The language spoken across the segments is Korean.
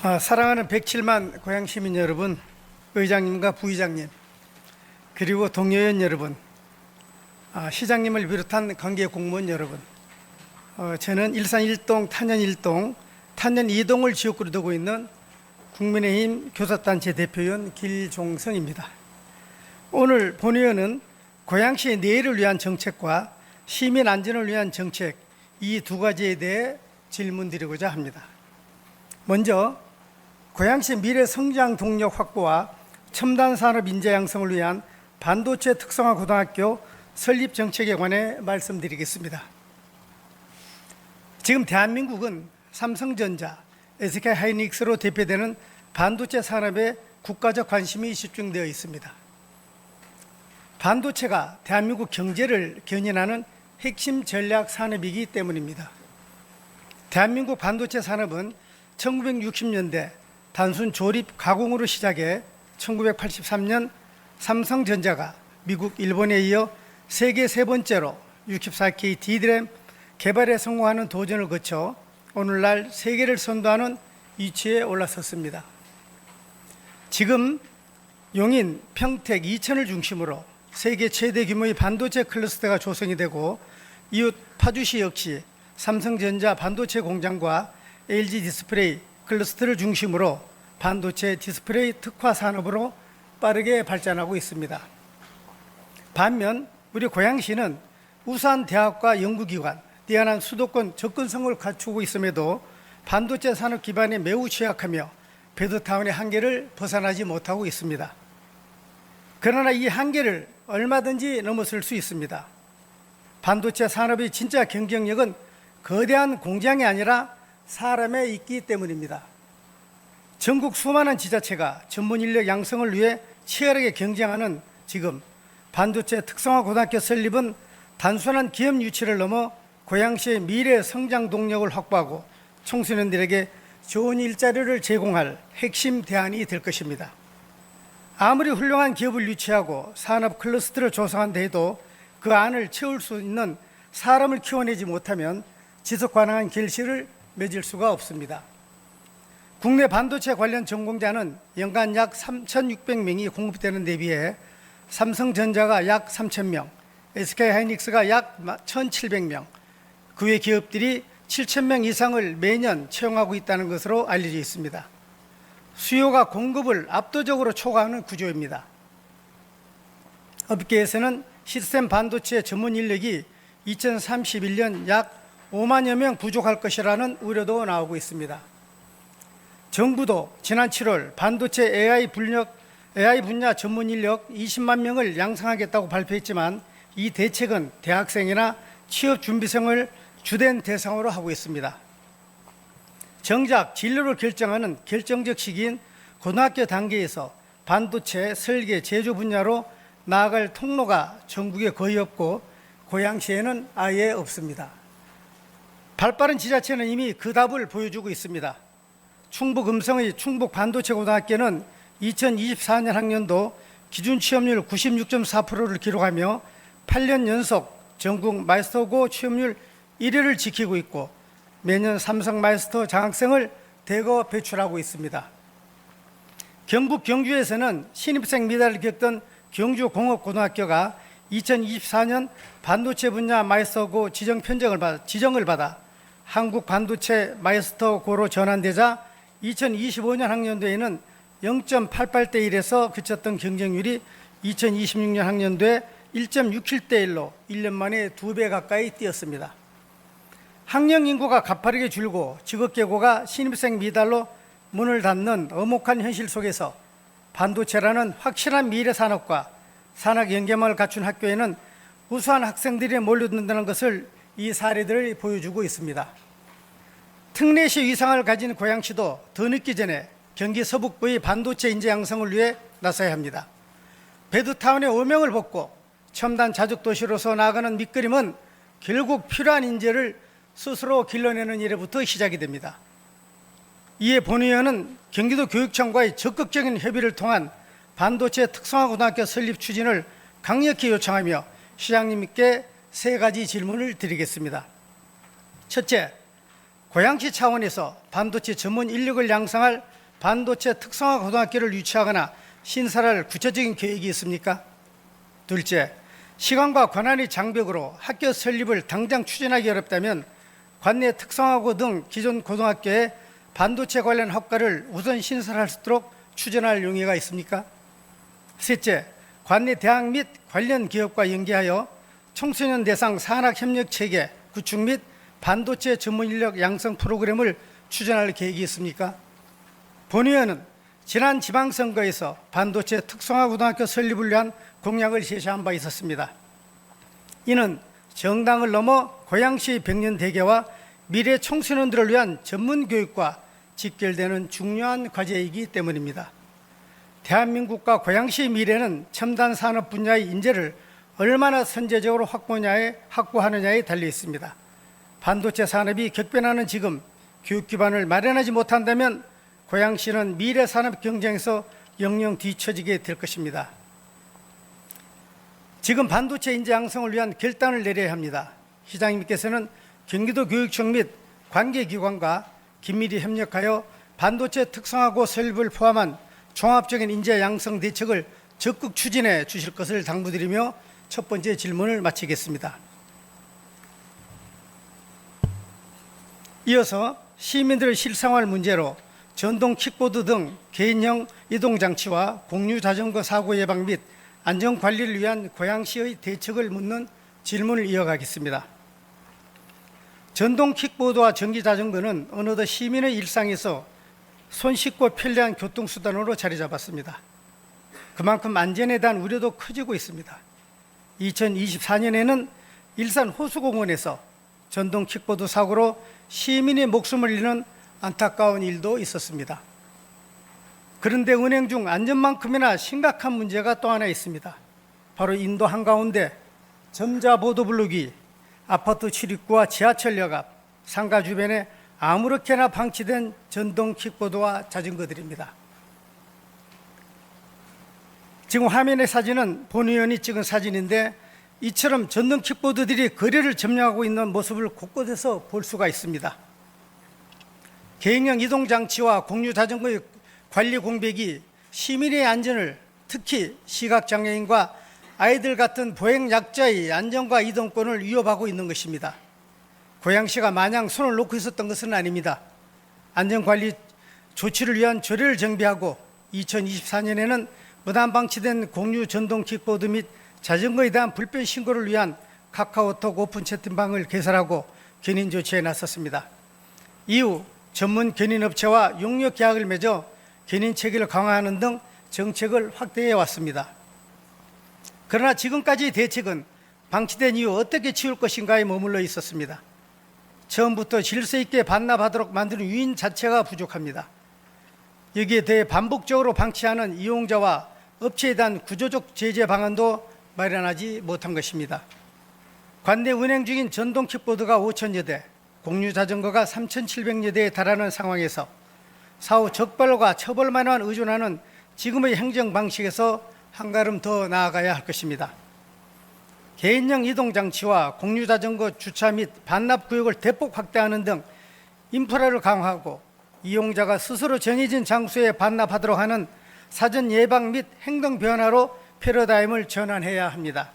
사랑하는 107만 고향 시민 여러분, 의장님과 부의장님, 그리고 동료연 여러분, 시장님을 비롯한 관계 공무원 여러분, 저는 일산 1동, 탄현 1동, 탄현 2동을 지역구로 두고 있는 국민의힘 교섭단체 대표위원 길종성입니다. 오늘 본의원은 고양시의 내일을 위한 정책과 시민 안전을 위한 정책, 이 두 가지에 대해 질문드리고자 합니다. 먼저 고양시 미래 성장 동력 확보와 첨단 산업 인재 양성을 위한 반도체 특성화 고등학교 설립 정책에 관해 말씀드리겠습니다. 지금 대한민국은 삼성전자, SK하이닉스로 대표되는 반도체 산업에 국가적 관심이 집중되어 있습니다. 반도체가 대한민국 경제를 견인하는 핵심 전략 산업이기 때문입니다. 대한민국 반도체 산업은 1960년대 단순 조립 가공으로 시작해 1983년 삼성전자가 미국, 일본에 이어 세계 세 번째로 64K D램 개발에 성공하는 도전을 거쳐 오늘날 세계를 선도하는 위치에 올라섰습니다. 지금 용인, 평택, 이천을 중심으로 세계 최대 규모의 반도체 클러스터가 조성이 되고 이웃 파주시 역시 삼성전자 반도체 공장과 LG 디스플레이 클러스터를 중심으로 반도체 디스플레이 특화 산업으로 빠르게 발전하고 있습니다. 반면 우리 고양시는 우수한 대학과 연구기관, 뛰어난 수도권 접근성을 갖추고 있음에도 반도체 산업 기반에 매우 취약하며 베드타운의 한계를 벗어나지 못하고 있습니다. 그러나 이 한계를 얼마든지 넘어설 수 있습니다. 반도체 산업의 진짜 경쟁력은 거대한 공장이 아니라 사람에 있기 때문입니다. 전국 수많은 지자체가 전문 인력 양성을 위해 치열하게 경쟁하는 지금 반도체 특성화 고등학교 설립은 단순한 기업 유치를 넘어 고양시의 미래 성장 동력을 확보하고 청소년들에게 좋은 일자리를 제공할 핵심 대안이 될 것입니다. 아무리 훌륭한 기업을 유치하고 산업 클러스터를 조성한다 해도 그 안을 채울 수 있는 사람을 키워내지 못하면 지속 가능한 결실을 맺을 수가 없습니다. 국내 반도체 관련 전공자는 연간 약 3,600명이 공급되는 데 비해 삼성전자가 약 3,000명, SK하이닉스가 약 1,700명, 그 외 기업들이 7,000명 이상을 매년 채용하고 있다는 것으로 알려져 있습니다. 수요가 공급을 압도적으로 초과하는 구조입니다. 업계에서는 시스템 반도체 전문 인력이 2031년 약 5만여 명 부족할 것이라는 우려도 나오고 있습니다. 정부도 지난 7월 반도체 AI 분야 전문 인력 20만 명을 양성하겠다고 발표했지만 이 대책은 대학생이나 취업 준비생을 주된 대상으로 하고 있습니다. 정작 진로를 결정하는 결정적 시기인 고등학교 단계에서 반도체 설계 제조 분야로 나아갈 통로가 전국에 거의 없고 고양시에는 아예 없습니다. 발빠른 지자체는 이미 그 답을 보여주고 있습니다. 충북 음성의 충북 반도체 고등학교는 2024년 학년도 기준 취업률 96.4%를 기록하며 8년 연속 전국 마이스터고 취업률 1위를 지키고 있고 매년 삼성 마이스터 장학생을 대거 배출하고 있습니다. 경북 경주에서는 신입생 미달을 겪던 경주공업고등학교가 2024년 반도체 분야 마이스터고 지정을 받아 한국 반도체 마이스터고로 전환되자 2025년 학년도에는 0.88대 1에서 그쳤던 경쟁률이 2026년 학년도에 1.67대 1로 1년 만에 2배 가까이 뛰었습니다. 학령 인구가 가파르게 줄고 직업계고가 신입생 미달로 문을 닫는 엄혹한 현실 속에서 반도체라는 확실한 미래 산업과 산학 연계망을 갖춘 학교에는 우수한 학생들이 몰려든다는 것을 이 사례들을 보여주고 있습니다. 특례시 위상을 가진 고양시도 더 늦기 전에 경기 서북부의 반도체 인재 양성을 위해 나서야 합니다. 베드타운의 오명을 벗고 첨단 자족도시로서 나아가는 밑그림은 결국 필요한 인재를 스스로 길러내는 일에부터 시작이 됩니다. 이에 본의원은 경기도 교육청과의 적극적인 협의를 통한 반도체 특성화 고등학교 설립 추진을 강력히 요청하며 시장님께 세 가지 질문을 드리겠습니다. 첫째, 고양시 차원에서 반도체 전문 인력을 양성할 반도체 특성화 고등학교를 유치하거나 신설할 구체적인 계획이 있습니까? 둘째, 시간과 권한의 장벽으로 학교 설립을 당장 추진하기 어렵다면 관내 특성화고 등 기존 고등학교에 반도체 관련 학과를 우선 신설할 수 있도록 추진할 용의가 있습니까? 셋째, 관내 대학 및 관련 기업과 연계하여 청소년 대상 산학협력체계 구축 및 반도체 전문 인력 양성 프로그램을 추진할 계획이 있습니까? 본 의원은 지난 지방선거에서 반도체 특성화 고등학교 설립을 위한 공약을 제시한 바 있었습니다. 이는 정당을 넘어 고양시 백년대계와 미래 청소년들을 위한 전문 교육과 직결되는 중요한 과제이기 때문입니다. 대한민국과 고양시의 미래는 첨단 산업 분야의 인재를 얼마나 선제적으로 확보하느냐에 달려 있습니다. 반도체 산업이 격변하는 지금 교육 기반을 마련하지 못한다면 고양시는 미래 산업 경쟁에서 영영 뒤처지게 될 것입니다. 지금 반도체 인재 양성을 위한 결단을 내려야 합니다. 시장님께서는 경기도 교육청 및 관계기관과 긴밀히 협력하여 반도체 특성화고 설립을 포함한 종합적인 인재 양성 대책을 적극 추진해 주실 것을 당부드리며 첫 번째 질문을 마치겠습니다. 이어서 시민들의 실생활 문제로 전동 킥보드 등 개인형 이동장치와 공유 자전거 사고 예방 및 안전관리를 위한 고양시의 대책을 묻는 질문을 이어가겠습니다. 전동 킥보드와 전기 자전거는 어느덧 시민의 일상에서 손쉽고 편리한 교통수단으로 자리 잡았습니다. 그만큼 안전에 대한 우려도 커지고 있습니다. 2024년에는 일산 호수공원에서 전동 킥보드 사고로 시민의 목숨을 잃는 안타까운 일도 있었습니다. 그런데 운행 중 안전만큼이나 심각한 문제가 또 하나 있습니다. 바로 인도 한가운데 점자 보도블록이 아파트 출입구와 지하철역 앞, 상가 주변에 아무렇게나 방치된 전동 킥보드와 자전거들입니다. 지금 화면의 사진은 본 의원이 찍은 사진인데 이처럼 전동 킥보드들이 거리를 점령하고 있는 모습을 곳곳에서 볼 수가 있습니다. 개인형 이동장치와 공유 자전거의 관리 공백이 시민의 안전을, 특히 시각장애인과 아이들 같은 보행약자의 안전과 이동권을 위협하고 있는 것입니다. 고양시가 마냥 손을 놓고 있었던 것은 아닙니다. 안전관리 조치를 위한 조례를 정비하고 2024년에는 무단 방치된 공유 전동 킥보드 및 자전거에 대한 불편 신고를 위한 카카오톡 오픈 채팅방을 개설하고 견인 조치에 나섰습니다. 이후 전문 견인업체와 용역 계약을 맺어 견인 체계를 강화하는 등 정책을 확대해 왔습니다. 그러나 지금까지의 대책은 방치된 이후 어떻게 치울 것인가에 머물러 있었습니다. 처음부터 질서 있게 반납하도록 만드는 유인 자체가 부족합니다. 여기에 대해 반복적으로 방치하는 이용자와 업체에 대한 구조적 제재 방안도 마련하지 못한 것입니다. 관내 운행 중인 전동 킥보드가 5,000여 대, 공유 자전거가 3,700여 대에 달하는 상황에서 사후 적발과 처벌만만 의존하는 지금의 행정 방식에서 한 걸음 더 나아가야 할 것입니다. 개인형 이동장치와 공유 자전거 주차 및 반납 구역을 대폭 확대하는 등 인프라를 강화하고 이용자가 스스로 정해진 장소에 반납하도록 하는 사전 예방 및 행동 변화로 패러다임을 전환해야 합니다.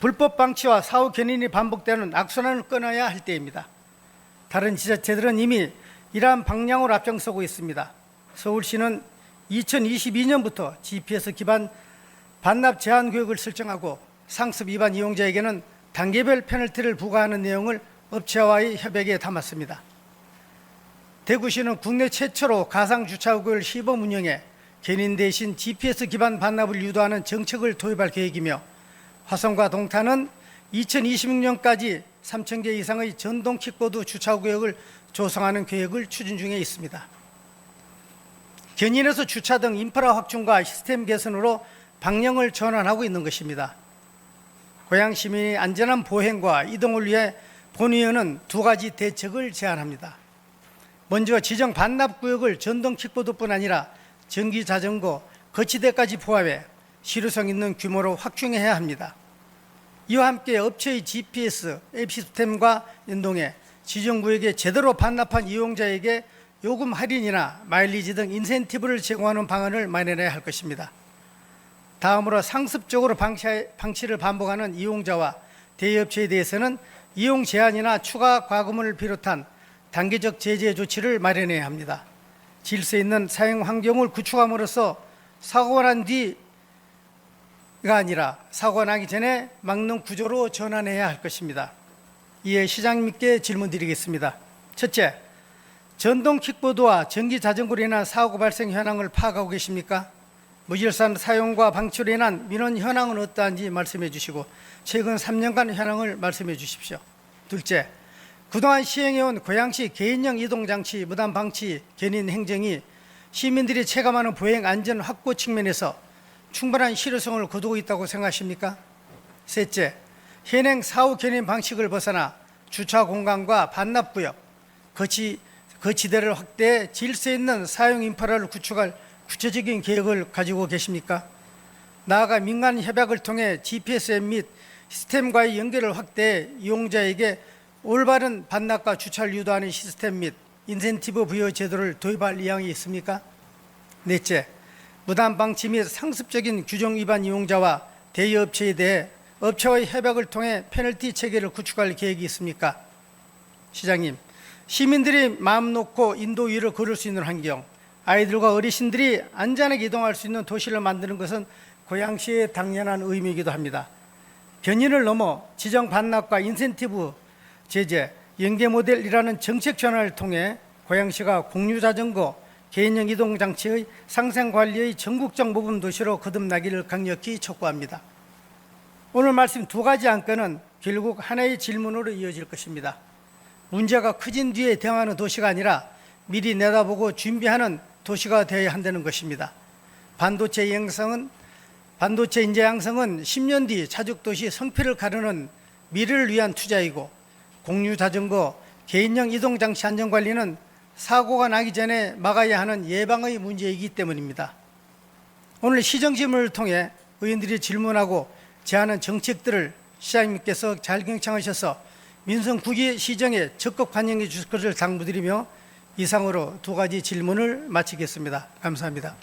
불법 방치와 사후 견인이 반복되는 악순환을 끊어야 할 때입니다. 다른 지자체들은 이미 이러한 방향으로 앞장서고 있습니다. 서울시는 2022년부터 GPS 기반 반납 제한 구역을 설정하고 상습 위반 이용자에게는 단계별 페널티를 부과하는 내용을 업체와의 협약에 담았습니다. 대구시는 국내 최초로 가상주차구역을 시범 운영해 견인 대신 GPS 기반 반납을 유도하는 정책을 도입할 계획이며 화성과 동탄은 2026년까지 3,000개 이상의 전동 킥보드 주차구역을 조성하는 계획을 추진 중에 있습니다. 견인에서 주차 등 인프라 확충과 시스템 개선으로 방향을 전환하고 있는 것입니다. 고양 시민의 안전한 보행과 이동을 위해 본 의원은 두 가지 대책을 제안합니다. 먼저 지정 반납 구역을 전동 킥보드뿐 아니라 전기 자전거, 거치대까지 포함해 실효성 있는 규모로 확충해야 합니다. 이와 함께 업체의 GPS 앱 시스템과 연동해 지정부에게 제대로 반납한 이용자에게 요금 할인이나 마일리지 등 인센티브를 제공하는 방안을 마련해야 할 것입니다. 다음으로 상습적으로 방치를 반복하는 이용자와 대여업체에 대해서는 이용 제한이나 추가 과금을 비롯한 단계적 제재 조치를 마련해야 합니다. 질서 있는 사용 환경을 구축함으로써 사고가 난 뒤가 아니라 사고가 나기 전에 막는 구조로 전환해야 할 것입니다. 이에 시장님께 질문드리겠습니다. 첫째, 전동 킥보드와 전기 자전거로 인한 사고 발생 현황을 파악하고 계십니까? 무질서한 사용과 방치로 인한 민원 현황은 어떠한지 말씀해 주시고 최근 3년간 현황을 말씀해 주십시오. 둘째, 그동안 시행해온 고양시 개인형 이동장치 무단 방치 견인 행정이 시민들이 체감하는 보행 안전 확보 측면에서 충분한 실효성을 거두고 있다고 생각하십니까? 셋째, 현행 사후 견인 방식을 벗어나 주차 공간과 반납구역, 거치대를 확대해 질서 있는 사용 인프라를 구축할 구체적인 계획을 가지고 계십니까? 나아가 민간 협약을 통해 GPS 앱 및 시스템과의 연결을 확대해 이용자에게 올바른 반납과 주차를 유도하는 시스템 및 인센티브 부여 제도를 도입할 의향이 있습니까? 넷째, 무단 방치 및 상습적인 규정 위반 이용자와 대여업체에 대해 업체와의 협약을 통해 페널티 체계를 구축할 계획이 있습니까? 시장님, 시민들이 마음 놓고 인도 위를 걸을 수 있는 환경, 아이들과 어르신들이 안전하게 이동할 수 있는 도시를 만드는 것은 고양시의 당연한 의무이기도 합니다. 견인을 넘어 지정 반납과 인센티브 제재, 연계 모델이라는 정책 전환을 통해 고양시가 공유자전거, 개인형 이동장치의 상생관리의 전국적 모범 도시로 거듭나기를 강력히 촉구합니다. 오늘 말씀 두 가지 안건은 결국 하나의 질문으로 이어질 것입니다. 문제가 커진 뒤에 대응하는 도시가 아니라 미리 내다보고 준비하는 도시가 되어야 한다는 것입니다. 반도체 인재 양성은 10년 뒤 차죽도시 성패를 가르는 미래를 위한 투자이고 공유자전거, 개인형 이동장치 안전관리는 사고가 나기 전에 막아야 하는 예방의 문제이기 때문입니다. 오늘 시정질문을 통해 의원들이 질문하고 제안한 정책들을 시장님께서 잘 경청하셔서 민선 9기 시정에 적극 반영해 주실 것을 당부드리며 이상으로 두 가지 질문을 마치겠습니다. 감사합니다.